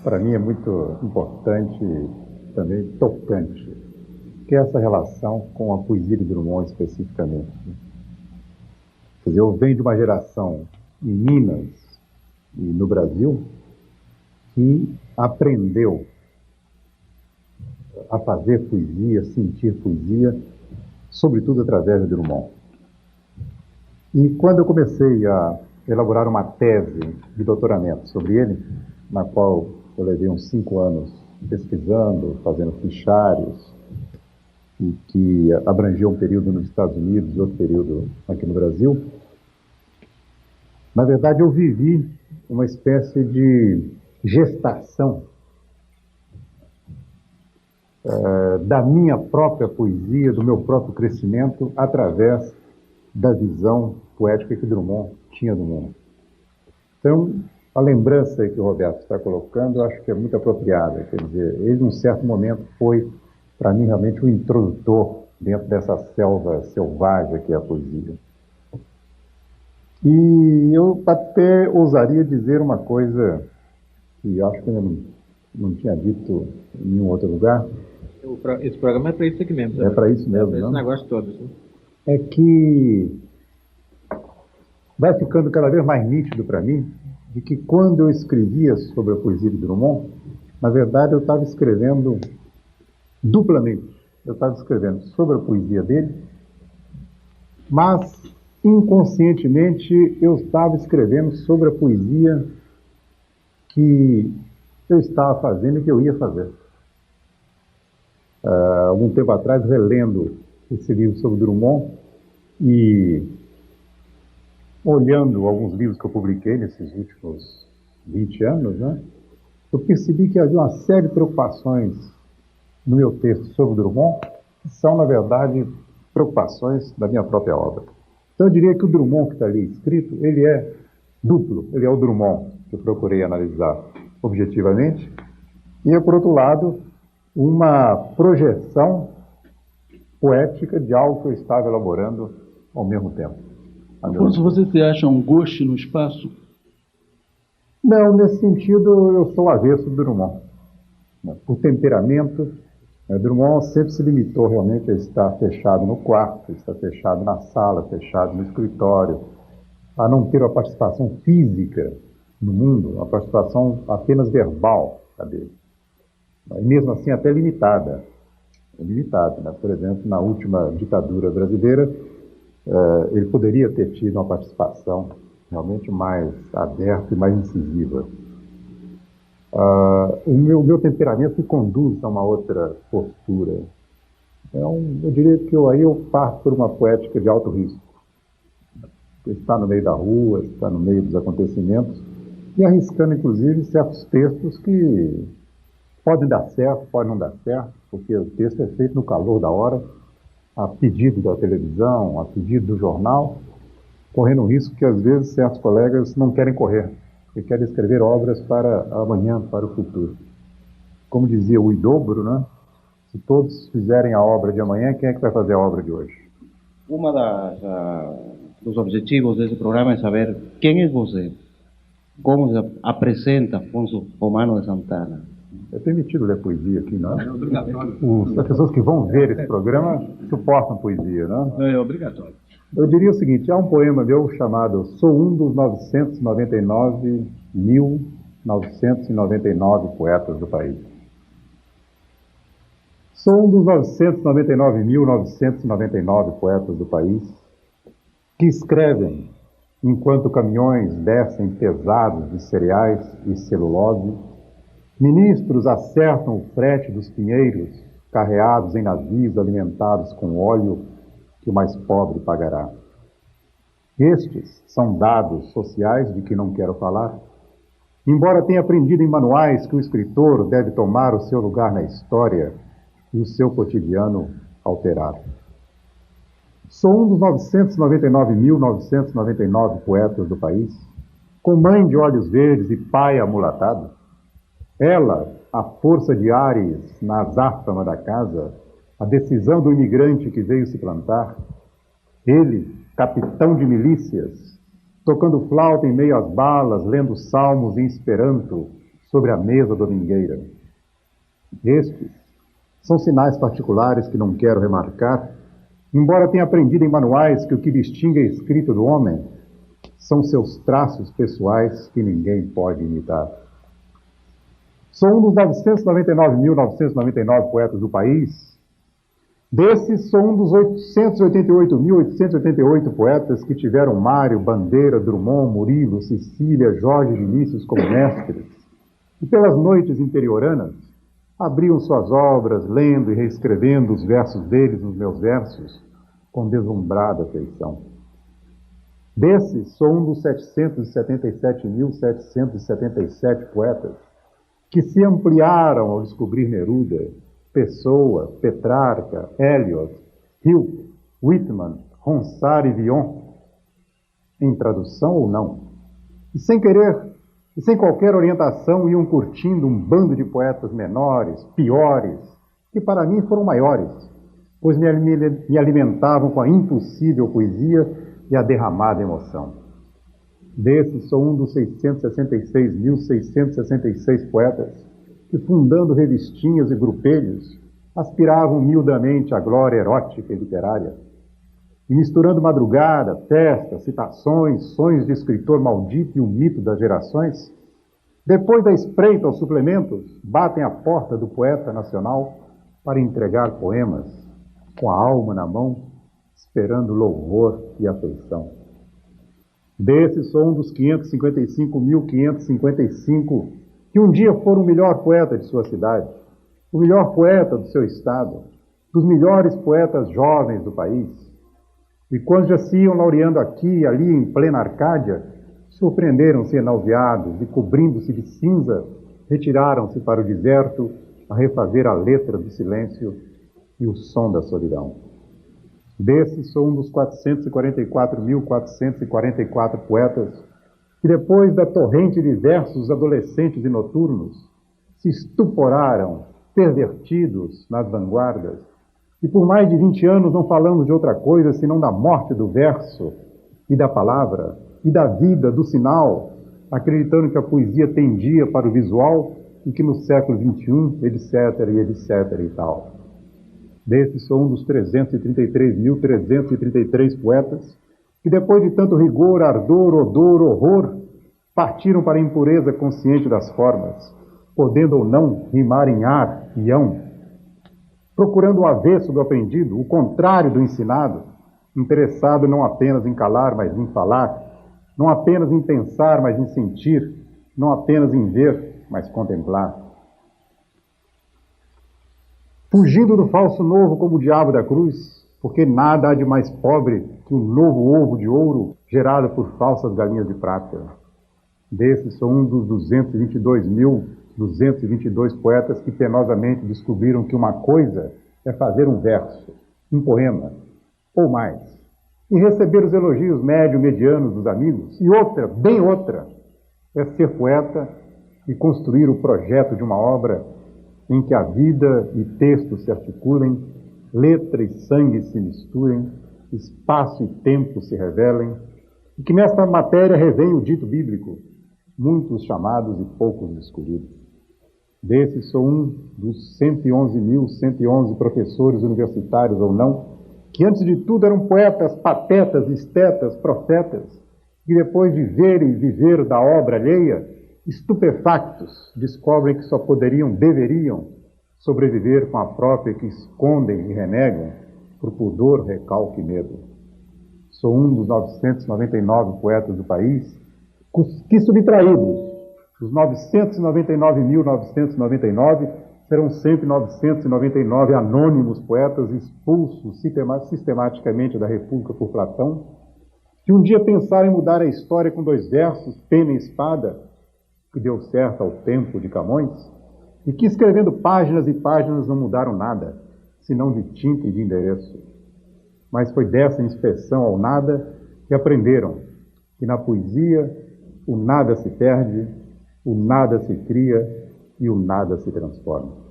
para mim é muito importante e também tocante, que é essa relação com a poesia de Drummond especificamente. Quer dizer, eu venho de uma geração em Minas e no Brasil que aprendeu a fazer poesia, sentir poesia, sobretudo através de Drummond. E quando eu comecei a elaborar uma tese de doutoramento sobre ele, na qual eu levei uns 5 anos pesquisando, fazendo fichários, e que abrangia um período nos Estados Unidos e outro período aqui no Brasil, na verdade eu vivi uma espécie de gestação da minha própria poesia, do meu próprio crescimento, através da visão poética que Drummond tinha do mundo. Então, a lembrança que o Roberto está colocando, eu acho que é muito apropriada. Quer dizer, ele, num certo momento, foi, para mim, realmente um introdutor dentro dessa selva selvagem que é a poesia. E eu até ousaria dizer uma coisa que eu acho que ainda não tinha dito em nenhum outro lugar. Esse programa é para isso aqui mesmo. É para isso mesmo, é para não? esse negócio todo. Né? É que vai ficando cada vez mais nítido para mim de que quando eu escrevia sobre a poesia de Drummond, na verdade eu estava escrevendo duplamente. Eu estava escrevendo sobre a poesia dele, mas inconscientemente eu estava escrevendo sobre a poesia que eu estava fazendo e que eu ia fazer. Algum tempo atrás, relendo esse livro sobre Drummond e olhando alguns livros que eu publiquei nesses últimos 20 anos, né, eu percebi que havia uma série de preocupações no meu texto sobre Drummond, que são, na verdade, preocupações da minha própria obra. Então, eu diria que o Drummond que está ali escrito, ele é duplo, ele é o Drummond que eu procurei analisar objetivamente, e é, por outro lado, uma projeção poética de algo que eu estava elaborando ao mesmo tempo. Afonso, você se acha um Ghost no espaço? Não, nesse sentido eu sou avesso do Drummond. Por temperamento, Drummond sempre se limitou realmente a estar fechado no quarto, a estar fechado na sala, fechado no escritório, a não ter uma participação física no mundo, uma participação apenas verbal dele. E mesmo assim até limitada. Limitada, né? Por exemplo, na última ditadura brasileira, ele poderia ter tido uma participação realmente mais aberta e mais incisiva. O meu temperamento me conduz a uma outra postura. Então, eu diria que eu parto por uma poética de alto risco. Está no meio da rua, está no meio dos acontecimentos, e arriscando, inclusive, certos textos que podem dar certo, podem não dar certo, porque o texto é feito no calor da hora, a pedido da televisão, a pedido do jornal, correndo o risco que, às vezes, certos colegas não querem correr, porque querem escrever obras para amanhã, para o futuro. Como dizia o Idobro, né? Se todos fizerem a obra de amanhã, quem é que vai fazer a obra de hoje? Dos objetivos desse programa é saber quem é você, como se apresenta Afonso Romano de Santana. É permitido ler poesia aqui, não é? É obrigatório. As pessoas que vão ver esse programa suportam poesia, não é? É obrigatório. Eu diria o seguinte, há um poema meu chamado Sou um dos 999.999 poetas do país. Sou um dos 999.999 poetas do país que escrevem enquanto caminhões descem pesados de cereais e celulose, ministros acertam o frete dos pinheiros, carreados em navios alimentados com óleo que o mais pobre pagará. Estes são dados sociais de que não quero falar, embora tenha aprendido em manuais que o escritor deve tomar o seu lugar na história e o seu cotidiano alterar. Sou um dos 999.999 poetas do país, com mãe de olhos verdes e pai amulatado. Ela, a força de Ares na azáfama da casa, a decisão do imigrante que veio se plantar. Ele, capitão de milícias, tocando flauta em meio às balas, lendo salmos em esperanto, sobre a mesa domingueira. Estes são sinais particulares que não quero remarcar, embora tenha aprendido em manuais que o que distingue a escrita do homem são seus traços pessoais que ninguém pode imitar. Sou um dos 999.999 poetas do país. Desses, sou um dos 888.888 poetas que tiveram Mário, Bandeira, Drummond, Murilo, Cecília, Jorge Vinícius como mestres, e pelas noites interioranas abriam suas obras, lendo e reescrevendo os versos deles nos meus versos, com deslumbrada afeição. Desses, sou um dos 777.777 poetas que se ampliaram ao descobrir Neruda, Pessoa, Petrarca, Eliot, Hill, Whitman, Ronsard e Villon, em tradução ou não. E sem querer, e sem qualquer orientação, iam curtindo um bando de poetas menores, piores, que para mim foram maiores, pois me alimentavam com a impossível poesia e a derramada emoção. Desses, sou um dos 666.666 poetas que, fundando revistinhas e grupelhos, aspiravam humildemente à glória erótica e literária. E misturando madrugada, festas, citações, sonhos de escritor maldito e o mito das gerações, depois da espreita aos suplementos, batem à porta do poeta nacional para entregar poemas, com a alma na mão, esperando louvor e afeição. Desses, sou um dos 555.555 que um dia foram o melhor poeta de sua cidade, o melhor poeta do seu estado, dos melhores poetas jovens do país. E quando já se iam laureando aqui e ali em plena Arcádia, surpreenderam-se nauseados e, cobrindo-se de cinza, retiraram-se para o deserto a refazer a letra do silêncio e o som da solidão. Desses, sou um dos 444.444 poetas que, depois da torrente de versos adolescentes e noturnos, se estuporaram, pervertidos nas vanguardas, e por mais de 20 anos não falamos de outra coisa senão da morte do verso e da palavra, e da vida, do sinal, acreditando que a poesia tendia para o visual e que no século XXI, etc, e etc e tal. Desses, sou um dos 333.333 poetas que, depois de tanto rigor, ardor, odor, horror, partiram para a impureza consciente das formas, podendo ou não rimar em ar e ão, procurando o avesso do aprendido, o contrário do ensinado, interessado não apenas em calar, mas em falar, não apenas em pensar, mas em sentir, não apenas em ver, mas contemplar. Fugindo do falso novo como o diabo da cruz, porque nada há de mais pobre que um novo ovo de ouro gerado por falsas galinhas de prata. Desses, sou um dos 222.222 poetas que penosamente descobriram que uma coisa é fazer um verso, um poema, ou mais, e receber os elogios médio-medianos dos amigos, e outra, bem outra, é ser poeta e construir o projeto de uma obra em que a vida e texto se articulem, letra e sangue se misturem, espaço e tempo se revelem, e que nesta matéria revém o dito bíblico, muitos chamados e poucos escolhidos. Desses, sou um dos 111.111 professores universitários ou não, que antes de tudo eram poetas, patetas, estetas, profetas, que depois de ver e viver da obra alheia, estupefactos, descobrem que só deveriam sobreviver com a própria que escondem e renegam por pudor, recalque e medo. Sou um dos 999 poetas do país que, subtraídos dos 999.999, serão sempre 999 anônimos poetas expulsos sistematicamente da República por Platão, que um dia pensaram em mudar a história com 2 versos, pena e espada, que deu certo ao tempo de Camões, e que escrevendo páginas e páginas não mudaram nada, senão de tinta e de endereço. Mas foi dessa inspeção ao nada que aprenderam que na poesia o nada se perde, o nada se cria e o nada se transforma.